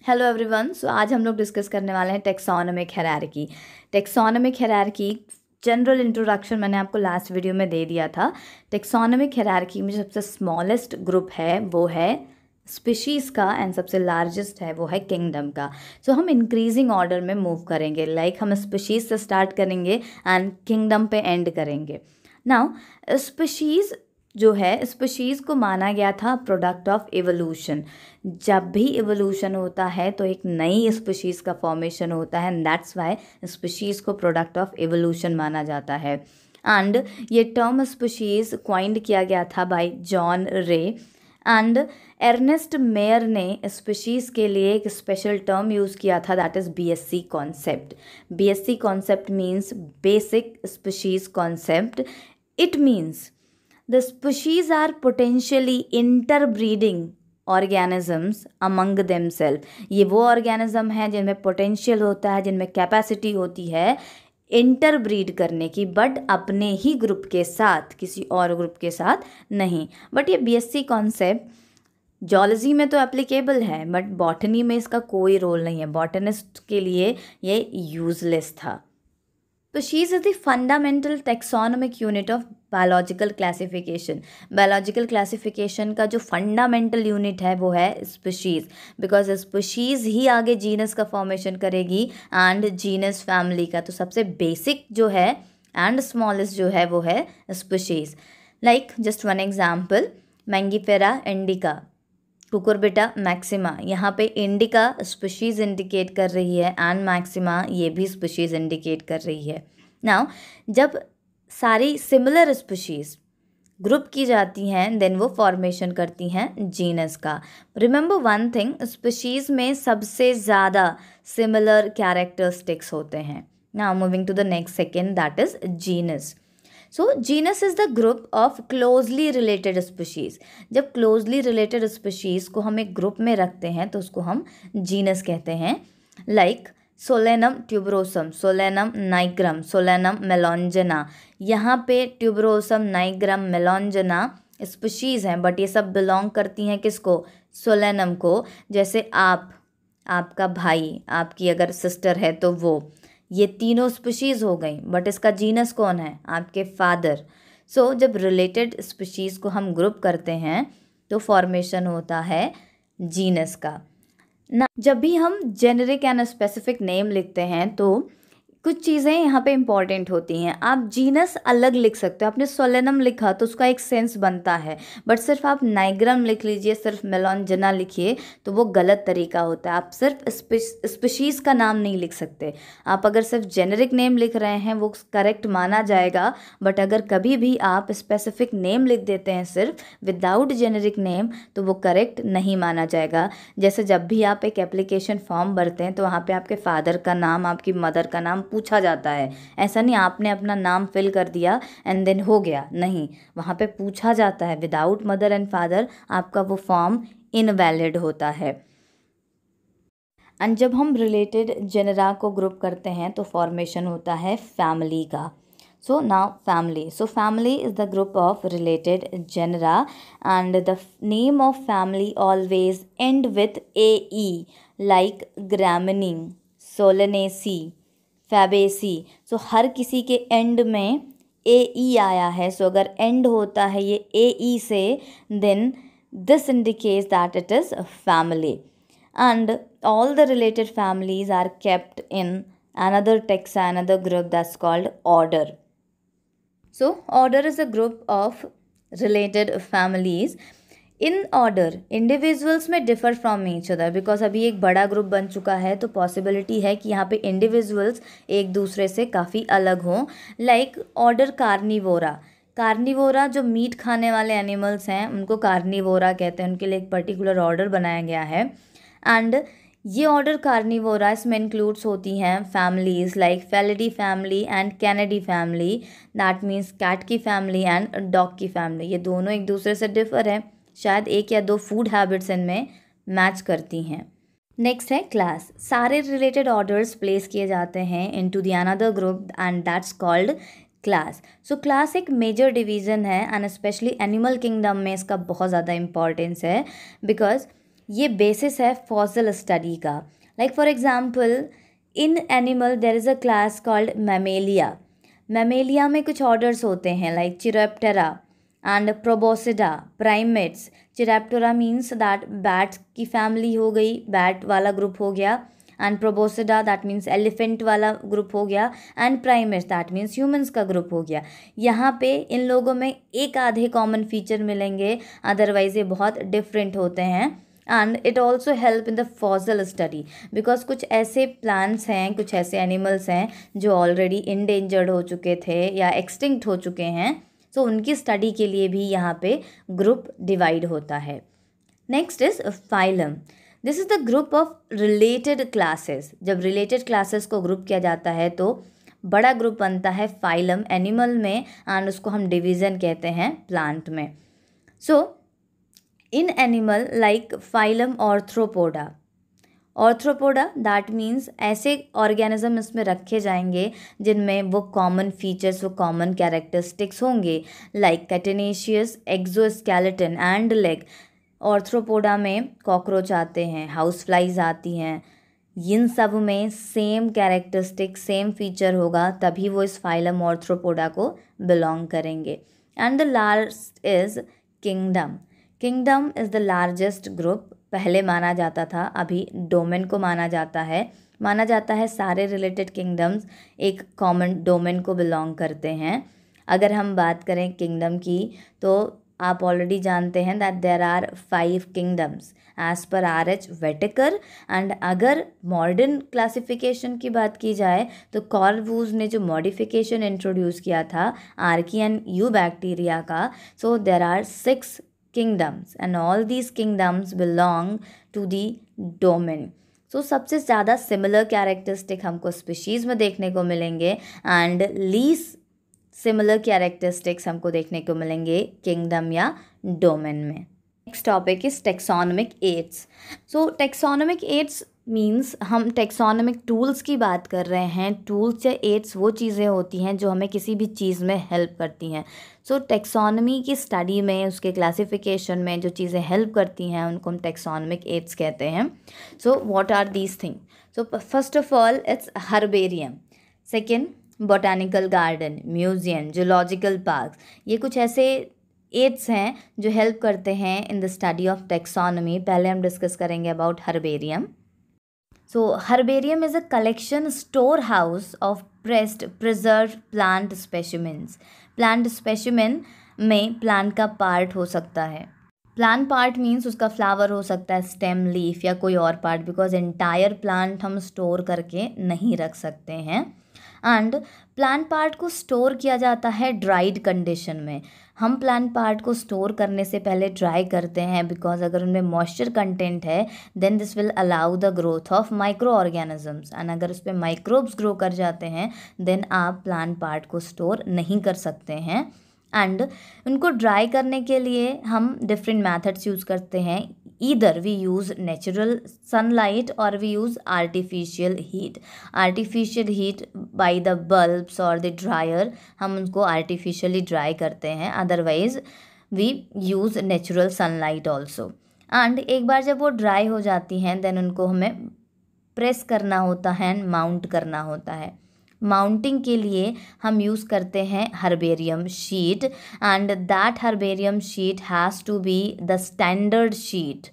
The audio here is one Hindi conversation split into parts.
Hello everyone. सो आज हम लोग डिस्कस करने वाले हैं taxonomic hierarchy. Taxonomic hierarchy general introduction मैंने आपको लास्ट वीडियो में दे दिया था। टेक्सोनोमिक हायरार्की में जो सबसे स्मॉलेस्ट ग्रुप है वो है स्पीशीज़ का एंड सबसे लार्जेस्ट है वो है किंगडम का। सो हम इंक्रीजिंग ऑर्डर में मूव करेंगे, हम स्पीशीज़ से स्टार्ट करेंगे एंड किंगडम पे एंड करेंगे। नाउ स्पीशीज़ जो है, स्पीशीज़ को माना गया था प्रोडक्ट ऑफ एवोल्यूशन। जब भी एवोल्यूशन होता है तो एक नई स्पीशीज़ का फॉर्मेशन होता है एंड दैट्स वाई स्पीशीज़ को प्रोडक्ट ऑफ एवोल्यूशन माना जाता है। एंड ये टर्म स्पीशीज़ क्वाइंड किया गया था by John Ray and Ernest Mayr ने स्पीशीज़ के लिए एक स्पेशल टर्म यूज़ किया था, that is BSC concept. BSC concept means basic species concept. It means the species are potentially interbreeding organisms among themselves। ये वो ऑर्गेनिज्म है जिनमें पोटेंशियल होता है, जिनमें कैपेसिटी होती है इंटरब्रीड करने की, बट अपने ही ग्रुप के साथ, किसी और ग्रुप के साथ नहीं। बट ये बीएससी कॉन्सेप्ट जूलॉजी में तो एप्लीकेबल है बट बॉटनी में इसका कोई रोल नहीं है। बॉटनिस्ट के लिए ये यूजलेस था। Species is the fundamental taxonomic unit of biological classification। Biological classification का जो फंडामेंटल यूनिट है वो है स्पीशीज़, बिकॉज स्पीशीज़ ही आगे जीनस का फॉर्मेशन करेगी एंड जीनस फैमिली का। तो सबसे बेसिक जो है एंड स्मॉलेस्ट जो है वो है species. Like just one example, Mangifera indica, Cucurbita maxima. यहाँ पे इंडिका स्पीशीज़ इंडिकेट कर रही है एंड मैक्सिमा ये भी स्पीशीज़ इंडिकेट कर रही है। नाउ जब सारी सिमिलर स्पीशीज़ ग्रुप की जाती हैं देन वो फॉर्मेशन करती हैं जीनस का। रिमेंबर वन थिंग, स्पीशीज़ में सबसे ज़्यादा सिमिलर कैरेक्टरिस्टिक्स होते हैं। Now moving to the next second, that is genus. So genus is the group of closely related species. जब क्लोजली रिलेटेड स्पीशीज़ को हम एक ग्रुप में रखते हैं तो उसको हम जीनस कहते हैं। Like Solanum tuberosum, Solanum nigrum, Solanum melongena. यहाँ पे ट्यूबरोसम, नाइग्रम, मेलॉन्जना स्पीशीज़ हैं बट ये सब बिलोंग करती हैं किसको? सोलेनम को। जैसे आपका भाई, आपकी अगर सिस्टर है तो वो, ये तीनों स्पीशीज़ हो गई बट इसका जीनस कौन है? आपके फादर। सो जब रिलेटेड स्पीशीज़ को हम ग्रुप करते हैं तो फॉर्मेशन होता है जीनस का। ना जब भी हम जेनेरिक एंड स्पेसिफिक नेम लिखते हैं तो कुछ चीज़ें यहाँ पे इम्पॉर्टेंट होती हैं। आप जीनस अलग लिख सकते हो, आपने सोलेनम लिखा तो उसका एक सेंस बनता है, बट सिर्फ आप नाइग्रम लिख लीजिए, सिर्फ मेलॉन्जना लिखिए तो वो गलत तरीका होता है। आप सिर्फ स्पीशीज़ का नाम नहीं लिख सकते। आप अगर सिर्फ जेनेरिक नेम लिख रहे हैं वो करेक्ट माना जाएगा, बट अगर कभी भी आप स्पेसिफिक नेम लिख देते हैं सिर्फ विदाउट जेनेरिक नेम तो वो करेक्ट नहीं माना जाएगा। जैसे जब भी आप एक एप्लीकेशन फॉर्म भरते हैं तो वहाँ पे आपके फादर का नाम, आपकी मदर का नाम पूछा जाता है। ऐसा नहीं आपने अपना नाम फिल कर दिया एंड देन हो गया, नहीं, वहाँ पे पूछा जाता है। विदाउट मदर एंड फादर आपका वो फॉर्म इनवैलिड होता है। एंड जब हम रिलेटेड जेनरा को ग्रुप करते हैं तो फॉर्मेशन होता है फैमिली का। So now family, so family is the group of related genera and the name of family always end with a, like Gramineae, Solanaceae, Fabaceae. So हर किसी के एंड में ए आया है। सो अगर एंड होता है ये ए से then this indicates that it is family and all the related families are kept in another taxa, another group that's called order. So order is a group of related families. In order individuals में differ from each other, because अभी एक बड़ा ग्रुप बन चुका है तो पॉसिबिलिटी है कि यहाँ पे इंडिविजुअल्स एक दूसरे से काफ़ी अलग हों। लाइक ऑर्डर कार्निवोरा, कार्निवोरा जो मीट खाने वाले एनिमल्स हैं उनको कार्निवोरा कहते हैं, उनके लिए एक पर्टिकुलर ऑर्डर बनाया गया है। एंड ये ऑर्डर कार्निवोरा इसमें इंक्लूड्स होती हैं families like felidae family and canidae family, that means cat की फैमिली एंड डॉग की फैमिली। ये दोनों एक दूसरे से डिफ़र है, शायद एक या दो फूड हैबिट्स इनमें मैच करती हैं। नेक्स्ट है क्लास। सारे रिलेटेड ऑर्डर्स प्लेस किए जाते हैं into the another group and that's called class. So class एक मेजर डिवीज़न है एंड स्पेशली एनिमल किंगडम में इसका बहुत ज़्यादा इंपॉर्टेंस है, बिकॉज ये बेसिस है फॉसिल स्टडी का। Like for example in animal there is a class called mammalia. Mammalia में कुछ ऑर्डर्स होते हैं like chiroptera and proboscidea, primates. Chiroptera means that bats की फैमिली हो गई, बैट वाला ग्रुप हो गया, and proboscidea that means elephant वाला ग्रुप हो गया, and primates that means humans का ग्रुप हो गया। यहाँ पे इन लोगों में एक आधे कॉमन फीचर मिलेंगे, अदरवाइज ये बहुत डिफरेंट होते हैं। And it also help in the fossil study because कुछ ऐसे प्लांट्स हैं, कुछ ऐसे एनिमल्स हैं जो ऑलरेडी इंडेंजर्ड हो चुके थे या एक्सटिंक्ट हो चुके हैं, सो उनकी स्टडी के लिए भी यहाँ पे ग्रुप डिवाइड होता है। Next is phylum. This is the group of related classes. जब रिलेटेड क्लासेस को ग्रुप किया जाता है तो बड़ा ग्रुप बनता है फाइलम एनिमल में, एंड उसको हम डिवीज़न कहते हैं प्लांट में। So in animal like phylum arthropoda. Arthropoda that means ऐसे ऑर्गेनिज्म इसमें रखे जाएंगे जिनमें वो कॉमन फीचर्स, वो कॉमन कैरेक्टरिस्टिक्स होंगे like chitinous, exoskeleton and leg. Arthropoda में कॉकरोच आते हैं, हाउस फ्लाइज आती हैं, इन सब में सेम कैरेक्टरिस्टिक, सेम फीचर होगा, तभी वो इस फाइलम ऑर्थ्रोपोडा को बिलोंग करेंगे। And the last is kingdom. Kingdom is the largest group. पहले माना जाता था, अभी डोमेन को माना जाता है सारे रिलेटेड किंगडम्स एक कॉमन डोमेन को बिलोंग करते हैं। अगर हम बात करें किंगडम की तो आप ऑलरेडी जानते हैं that there are 5 kingdoms as per RH Whittaker. And अगर मॉडर्न क्लासिफिकेशन की बात की जाए तो कॉर्वूज ने जो मॉडिफिकेशन इंट्रोड्यूस किया था आर्कियन यू बैक्टीरिया का, so there are 6 kingdoms and all these kingdoms belong to the domain. So सबसे ज़्यादा सिमिलर कैरेक्टरिस्टिक हमको स्पीशीज़ में देखने को मिलेंगे एंड लीस्ट सिमिलर कैरेक्टरिस्टिक्स हमको देखने को मिलेंगे किंगडम या डोमेन में। Next topic is taxonomic aids. So taxonomic aids means हम टेक्सोनोमिक टूल्स की बात कर रहे हैं। टूल्स या एड्स वो चीज़ें होती हैं जो हमें किसी भी चीज़ में हेल्प करती हैं। सो टेक्सोनोमी की स्टडी में, उसके क्लासिफिकेशन में जो चीज़ें हेल्प करती हैं उनको हम टेक्सोनोमिक एड्स कहते हैं। So what are these thing? So first of all it's herbarium, second botanical garden, museum, zoological park. ये कुछ ऐसे एड्स हैं जो हेल्प करते हैं in the study of taxonomy. पहले हम डिस्कस करेंगे about herbarium. So herbarium is a collection storehouse of preserved plant specimens. Plant specimen में plant का part हो सकता है। Plant part means उसका flower हो सकता है, stem, leaf या कोई और part, because entire plant हम store करके नहीं रख सकते हैं। एंड प्लांट पार्ट को स्टोर किया जाता है ड्राइड कंडीशन में। हम प्लांट पार्ट को स्टोर करने से पहले ड्राई करते हैं बिकॉज अगर उनमें मॉइस्चर कंटेंट है then this will allow the growth of micro organisms, and अगर उस पर माइक्रोब्स ग्रो कर जाते हैं देन आप प्लांट पार्ट को स्टोर नहीं कर सकते हैं। एंड उनको ड्राई करने के लिए हम डिफरेंट मेथड्स यूज़ करते हैं। Either we use natural sunlight और we use artificial heat. Artificial heat by the bulbs और द ड्रायर, हम उनको आर्टिफिशियली ड्राई करते हैं, otherwise we use natural sunlight also. And एक बार जब वो ड्राई हो जाती हैं देन उनको हमें प्रेस करना होता है, माउंट करना होता है। माउंटिंग के लिए हम यूज़ करते हैं herbarium sheet, and that herbarium sheet has to be the standard sheet,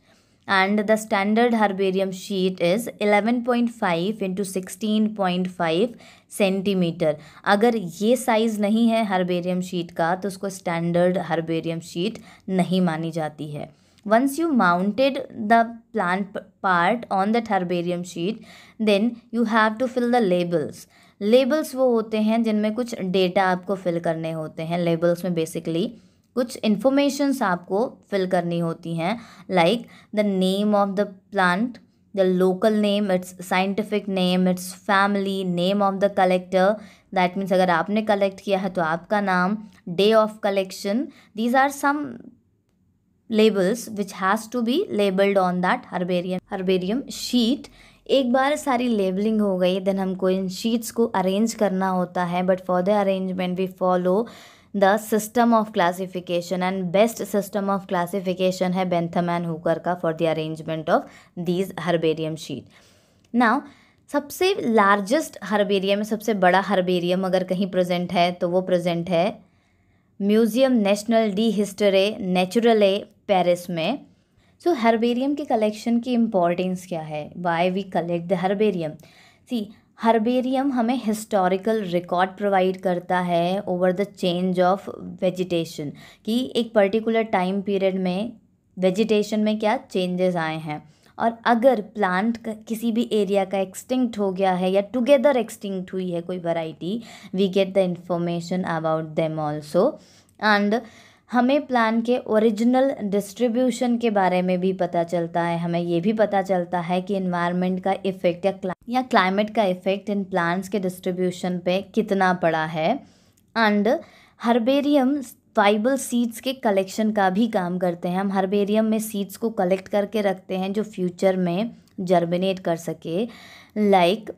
and the standard herbarium sheet is 11.5 into 16.5 centimetre. अगर ये साइज़ नहीं है हर्बेरियम शीट का तो उसको स्टैंडर्ड हर्बेरियम शीट नहीं मानी जाती है। Once you mounted the plant part on that herbarium sheet, then you have to fill the labels. Labels वो होते हैं जिनमें कुछ डेटा आपको फिल करने होते हैं। Labels में बेसिकली कुछ इन्फॉर्मेशंस आपको फिल करनी होती हैं, like the name of the plant, the local name, its scientific name, its family, name of the collector, that means अगर आपने कलेक्ट किया है तो आपका नाम, day of collection. These are some labels which has to be labeled on that herbarium sheet। एक बार सारी लेबलिंग हो गई देन हमको इन शीट्स को अरेंज करना होता है, but for the arrangement we follow the system of classification and best system of classification है बेंथम एंड हुकर का for the arrangement of these herbarium sheet. Now सबसे लार्जेस्ट हर्बेरियम, सबसे बड़ा हर्बेरियम अगर कहीं प्रेजेंट है तो वो प्रेजेंट है Museum National de Histoire Naturelle Paris में. सो हर्बेरियम के कलेक्शन की इम्पोर्टेंस क्या है, why we collect the herbarium. See, herbarium हमें हिस्टोरिकल रिकॉर्ड प्रोवाइड करता है over the change of vegetation, कि एक पर्टिकुलर टाइम पीरियड में वेजिटेशन में क्या चेंजेस आए हैं, और अगर प्लांट किसी भी एरिया का एक्सटिंक्ट हो गया है या टुगेदर एक्सटिंक्ट हुई है कोई variety, we get the information about them also. And हमें प्लांट के ओरिजिनल डिस्ट्रीब्यूशन के बारे में भी पता चलता है. हमें ये भी पता चलता है कि इन्वायरमेंट का इफ़ेक्ट या क्लाइमेट का इफ़ेक्ट इन प्लांट्स के डिस्ट्रीब्यूशन पे कितना पड़ा है. एंड हर्बेरियम वाइबल सीड्स के कलेक्शन का भी काम करते हैं. हम हर्बेरियम में सीड्स को कलेक्ट करके रखते हैं जो फ्यूचर में जर्मिनेट कर सके, लाइक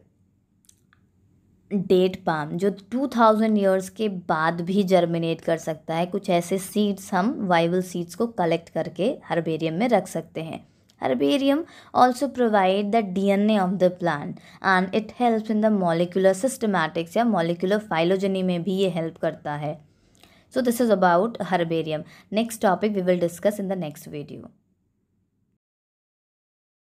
डेट पाम जो 2000 ईयर्स के बाद भी जर्मिनेट कर सकता है. कुछ ऐसे सीड्स हम वाइबल सीड्स को कलेक्ट करके हर्बेरियम में रख सकते हैं. Herbarium also provide the DNA of the plant and it helps in the molecular systematics या मॉलिक्यूलर फाइलोजेनी में भी ये हेल्प करता है. So this is about herbarium. Next topic we will discuss in the next video.